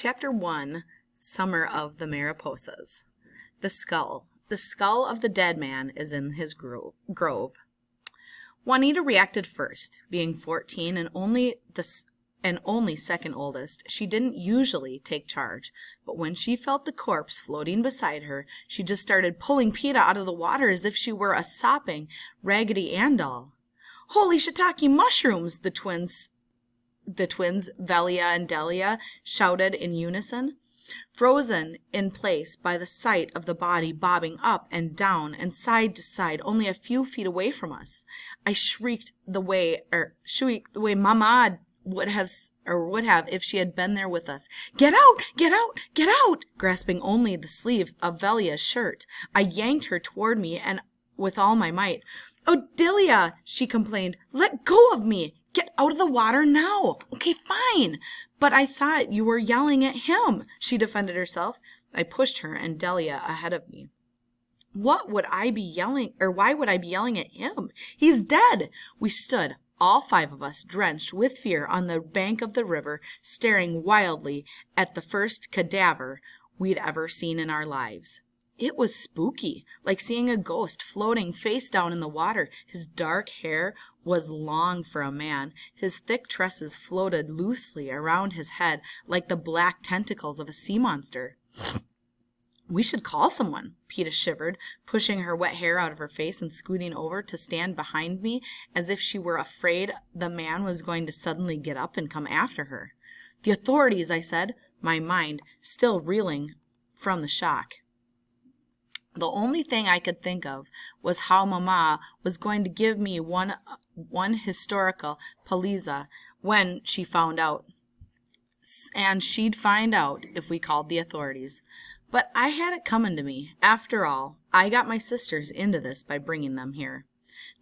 Chapter 1, Summer of the Mariposas. The skull. The skull of the dead man is in his grove. Juanita reacted first. Being 14 and only second oldest, she didn't usually take charge. But when she felt the corpse floating beside her, she just started pulling Peta out of the water as if she were a sopping Raggedy Ann doll. "Holy shiitake mushrooms!" The twins, Velia and Delia, shouted in unison. Frozen in place by the sight of the body bobbing up and down and side to side only a few feet away from us, I shrieked the way Mama would have if she had been there with us. "Get out! Get out! Get out!" Grasping only the sleeve of Velia's shirt, I yanked her toward me and with all my might. "Oh, Delia," she complained, "let go of me! Get out of the water now!" "Okay, fine. But I thought you were yelling at him," she defended herself. I pushed her and Delia ahead of me. Why would I be yelling at him? He's dead. We stood, all 5 of us, drenched with fear on the bank of the river, staring wildly at the first cadaver we'd ever seen in our lives. It was spooky, like seeing a ghost floating face down in the water. His dark hair was long for a man. His thick tresses floated loosely around his head like the black tentacles of a sea monster. "We should call someone," Peta shivered, pushing her wet hair out of her face and scooting over to stand behind me as if she were afraid the man was going to suddenly get up and come after her. "The authorities," I said, my mind still reeling from the shock. The only thing I could think of was how Mama was going to give me one historical paliza when she found out. And she'd find out if we called the authorities. But I had it coming to me. After all, I got my sisters into this by bringing them here.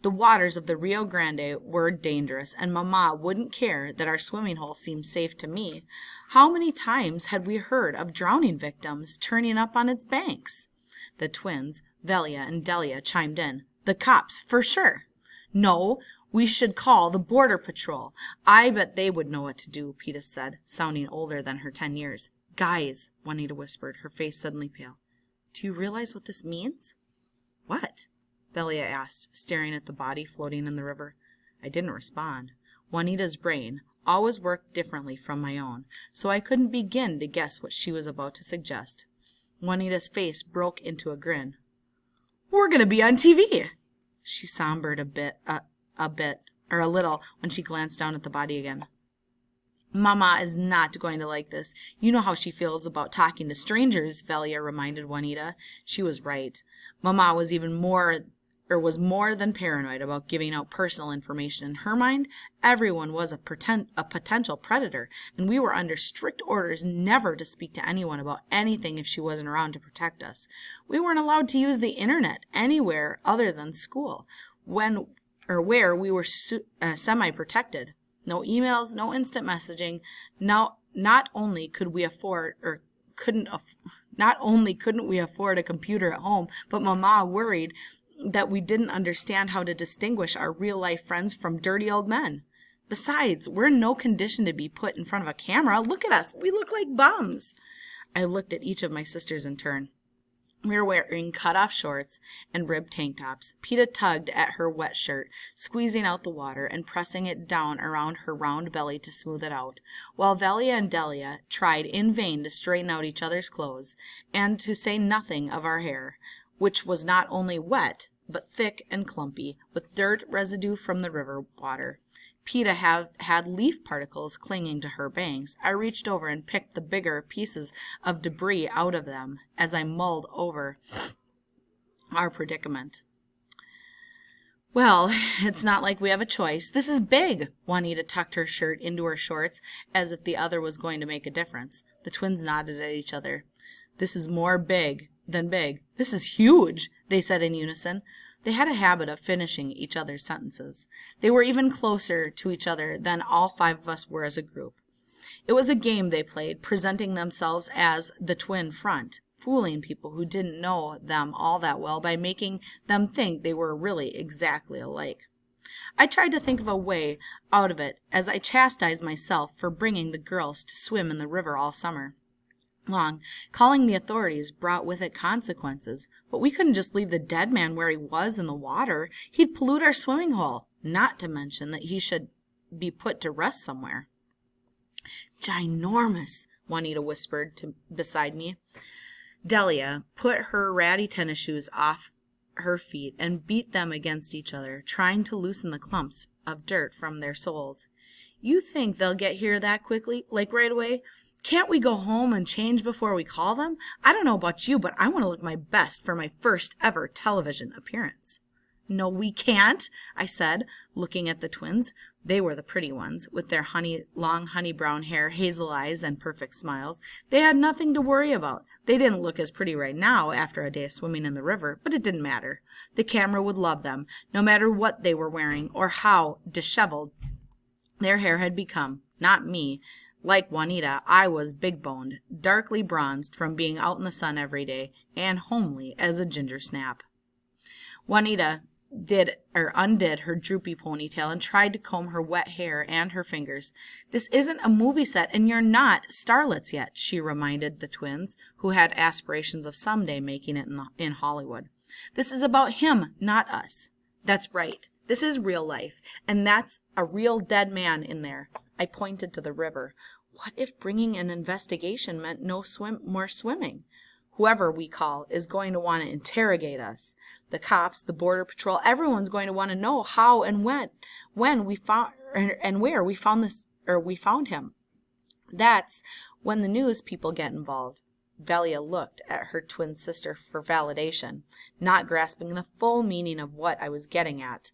The waters of the Rio Grande were dangerous, and Mama wouldn't care that our swimming hole seemed safe to me. How many times had we heard of drowning victims turning up on its banks? The twins, Velia and Delia, chimed in. "The cops, for sure." "No, we should call the border patrol. I bet they would know what to do," Peta said, sounding older than her 10 years. "Guys," Juanita whispered, her face suddenly pale. "Do you realize what this means?" "What?" Velia asked, staring at the body floating in the river. I didn't respond. Juanita's brain always worked differently from my own, so I couldn't begin to guess what she was about to suggest. Juanita's face broke into a grin. "We're going to be on TV." She sombered a little when she glanced down at the body again. "Mama is not going to like this. You know how she feels about talking to strangers," Velia reminded Juanita. She was right. Mama was more than paranoid about giving out personal information. In her mind, everyone was a potential predator, and we were under strict orders never to speak to anyone about anything if she wasn't around to protect us. We weren't allowed to use the internet anywhere other than school, where we were semi-protected. No emails, no instant messaging. Not only couldn't we afford a computer at home, but Mama worried that we didn't understand how to distinguish our real-life friends from dirty old men. Besides, we're in no condition to be put in front of a camera. Look at us. We look like bums. I looked at each of my sisters in turn. We were wearing cut-off shorts and ribbed tank tops. Peta tugged at her wet shirt, squeezing out the water and pressing it down around her round belly to smooth it out, while Velia and Delia tried in vain to straighten out each other's clothes, and to say nothing of our hair, which was not only wet, but thick and clumpy, with dirt residue from the river water. Peta had leaf particles clinging to her bangs. I reached over and picked the bigger pieces of debris out of them as I mulled over our predicament. "Well, it's not like we have a choice. This is big." Juanita tucked her shirt into her shorts as if the other was going to make a difference. The twins nodded at each other. "This is more big than big. This is huge," they said in unison. They had a habit of finishing each other's sentences. They were even closer to each other than all 5 of us were as a group. It was a game they played, presenting themselves as the twin front, fooling people who didn't know them all that well by making them think they were really exactly alike. I tried to think of a way out of it as I chastised myself for bringing the girls to swim in the river all summer. long. Calling the authorities brought with it consequences, but we couldn't just leave the dead man where he was in the water. He'd pollute our swimming hole, not to mention that he should be put to rest somewhere. Ginormous, Juanita whispered beside me. Delia put her ratty tennis shoes off her feet and beat them against each other, trying to loosen the clumps of dirt from their soles. You think they'll get here that quickly, like right away? Can't we go home and change before we call them? I don't know about you, but I want to look my best for my first ever television appearance. No, we can't, I said, looking at the twins. They were the pretty ones, with their long honey brown hair, hazel eyes, and perfect smiles. They had nothing to worry about. They didn't look as pretty right now after a day of swimming in the river, but it didn't matter. The camera would love them, no matter what they were wearing or how disheveled their hair had become. Not me. Like Juanita, I was big-boned, darkly bronzed from being out in the sun every day, and homely as a ginger snap. Juanita undid her droopy ponytail and tried to comb her wet hair and her fingers. This isn't a movie set, and you're not starlets yet, she reminded the twins, who had aspirations of someday making it in Hollywood. This is about him, not us. That's right. This is real life, and that's a real dead man in there. I pointed to the river. What if bringing an investigation meant more swimming? Whoever we call is going to want to interrogate us. The cops, the border patrol, everyone's going to want to know how and when we found and where we found him. That's when the news people get involved. Velia looked at her twin sister for validation, not grasping the full meaning of what I was getting at.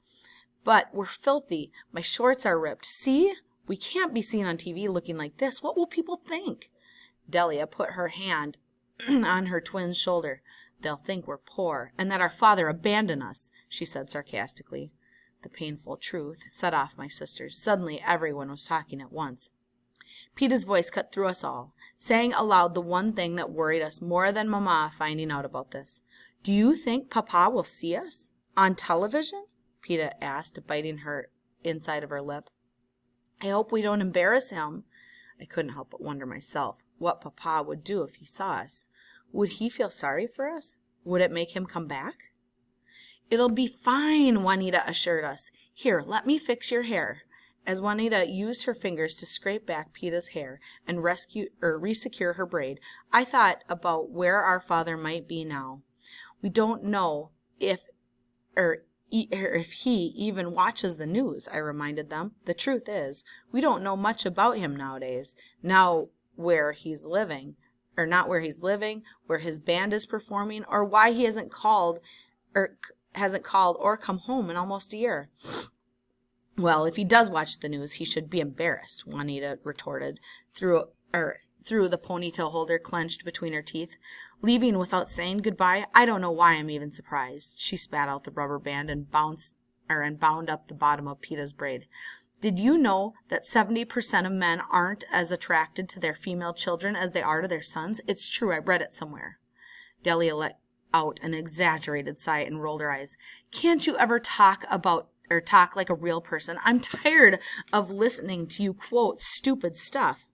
But we're filthy. My shorts are ripped. See? We can't be seen on TV looking like this. What will people think? Delia put her hand on her twin's shoulder. They'll think we're poor, and that our father abandoned us, she said sarcastically. The painful truth set off my sisters. Suddenly everyone was talking at once. Peeta's voice cut through us all, saying aloud the one thing that worried us more than Mama finding out about this. Do you think Papa will see us? On television? Peeta asked, biting her inside of her lip. I hope we don't embarrass him. I couldn't help but wonder myself what Papa would do if he saw us. Would he feel sorry for us? Would it make him come back? It'll be fine, Juanita assured us. Here, let me fix your hair. As Juanita used her fingers to scrape back Peeta's hair and resecure her braid, I thought about where our father might be now. We don't know if he even watches the news, I reminded them. The truth is, we don't know much about him nowadays. Now where he's living, where his band is performing, or why he hasn't called or come home in almost a year. Well, if he does watch the news, he should be embarrassed, Juanita retorted, through the ponytail holder clenched between her teeth. Leaving without saying goodbye? I don't know why I'm even surprised. She spat out the rubber band and bound up the bottom of Peeta's braid. Did you know that 70% of men aren't as attracted to their female children as they are to their sons? It's true, I read it somewhere. Delia let out an exaggerated sigh and rolled her eyes. Can't you ever talk like a real person? I'm tired of listening to you quote stupid stuff.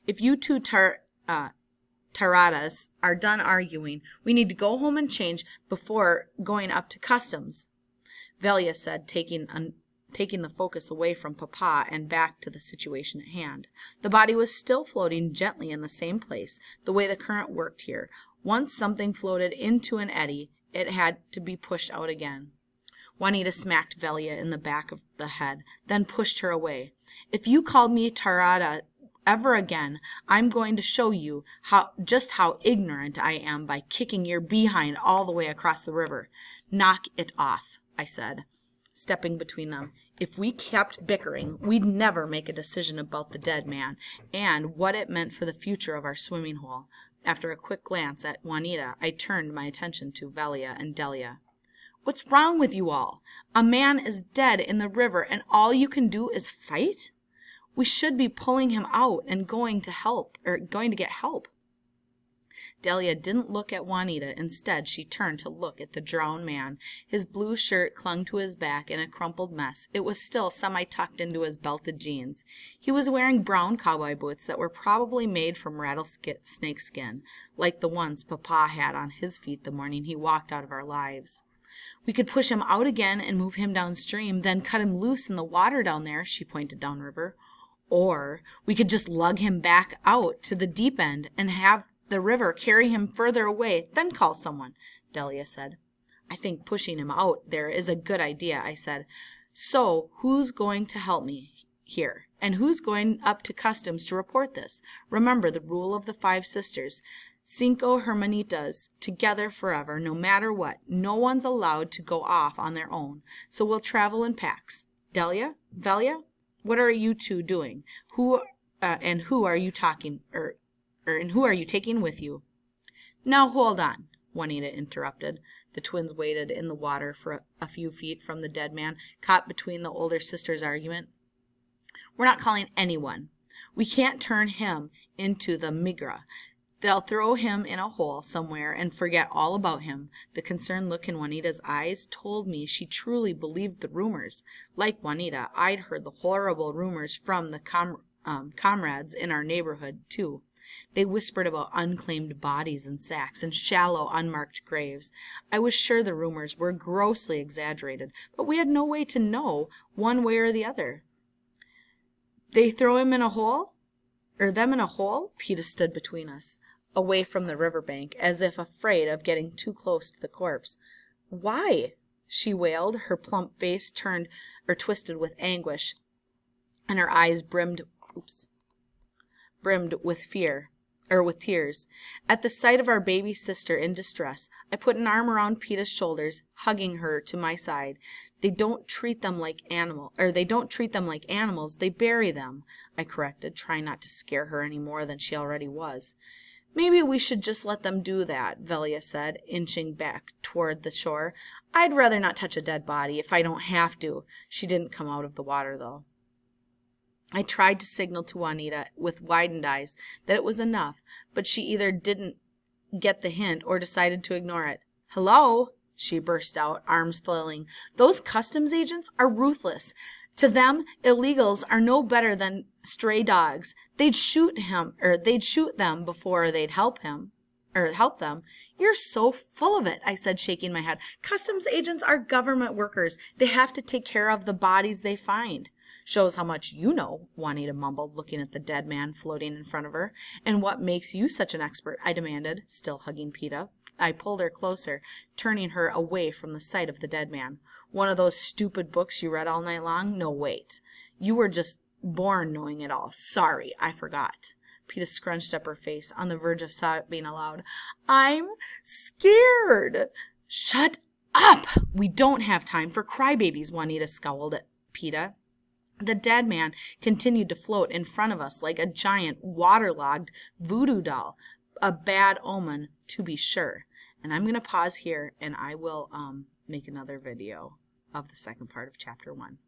If you two Taradas are done arguing, we need to go home and change before going up to customs, Velia said, taking the focus away from Papa and back to the situation at hand. The body was still floating gently in the same place, the way the current worked here. Once something floated into an eddy, it had to be pushed out again. Juanita smacked Velia in the back of the head, then pushed her away. If you call me Tarada ever again, I'm going to show you just how ignorant I am by kicking your behind all the way across the river. Knock it off, I said, stepping between them. If we kept bickering, we'd never make a decision about the dead man and what it meant for the future of our swimming hole. After a quick glance at Juanita, I turned my attention to Velia and Delia. What's wrong with you all? A man is dead in the river and all you can do is fight? We should be pulling him out and going to get help. Delia didn't look at Juanita. Instead, she turned to look at the drowned man. His blue shirt clung to his back in a crumpled mess. It was still semi-tucked into his belted jeans. He was wearing brown cowboy boots that were probably made from rattlesnake skin, like the ones Papa had on his feet the morning he walked out of our lives. We could push him out again and move him downstream, then cut him loose in the water down there, she pointed downriver. Or we could just lug him back out to the deep end and have the river carry him further away, then call someone, Delia said. I think pushing him out there is a good idea, I said. So who's going to help me here? And who's going up to customs to report this? Remember the rule of the 5 sisters. Cinco hermanitas, together forever, no matter what. No one's allowed to go off on their own. So we'll travel in packs. Delia? Velia? What are you two doing? Who are you taking with you? Now hold on, Juanita interrupted. The twins waded in the water for a few feet from the dead man, caught between the older sister's argument. We're not calling anyone. We can't turn him into the migra. They'll throw him in a hole somewhere and forget all about him. The concerned look in Juanita's eyes told me she truly believed the rumors. Like Juanita, I'd heard the horrible rumors from the comrades in our neighborhood, too. They whispered about unclaimed bodies in sacks and shallow, unmarked graves. I was sure the rumors were grossly exaggerated, but we had no way to know one way or the other. They throw him in a hole? Them in a hole? Peta stood between us, away from the riverbank, as if afraid of getting too close to the corpse. Why? She wailed, her plump face twisted with anguish, and her eyes brimmed with tears. At the sight of our baby sister in distress, I put an arm around Peta's shoulders, hugging her to my side. They don't treat them like animals, they bury them, I corrected, trying not to scare her any more than she already was. Maybe we should just let them do that, Velia said, inching back toward the shore. I'd rather not touch a dead body if I don't have to. She didn't come out of the water, though. I tried to signal to Juanita with widened eyes that it was enough, but she either didn't get the hint or decided to ignore it. Hello? She burst out, arms flailing. Those customs agents are ruthless. To them, illegals are no better than stray dogs. They'd shoot them before they'd help them. You're so full of it, I said, shaking my head. Customs agents are government workers. They have to take care of the bodies they find. Shows how much you know, Juanita mumbled, looking at the dead man floating in front of her. And what makes you such an expert? I demanded, still hugging Peta. I pulled her closer, turning her away from the sight of the dead man. One of those stupid books you read all night long? No, wait. You were just born knowing it all. Sorry, I forgot. Peta scrunched up her face, on the verge of sobbing aloud. I'm scared. Shut up! We don't have time for crybabies, Juanita scowled at Peta. The dead man continued to float in front of us like a giant, waterlogged voodoo doll. A bad omen, to be sure. And I'm going to pause here, and I will make another video of the second part of Chapter 1.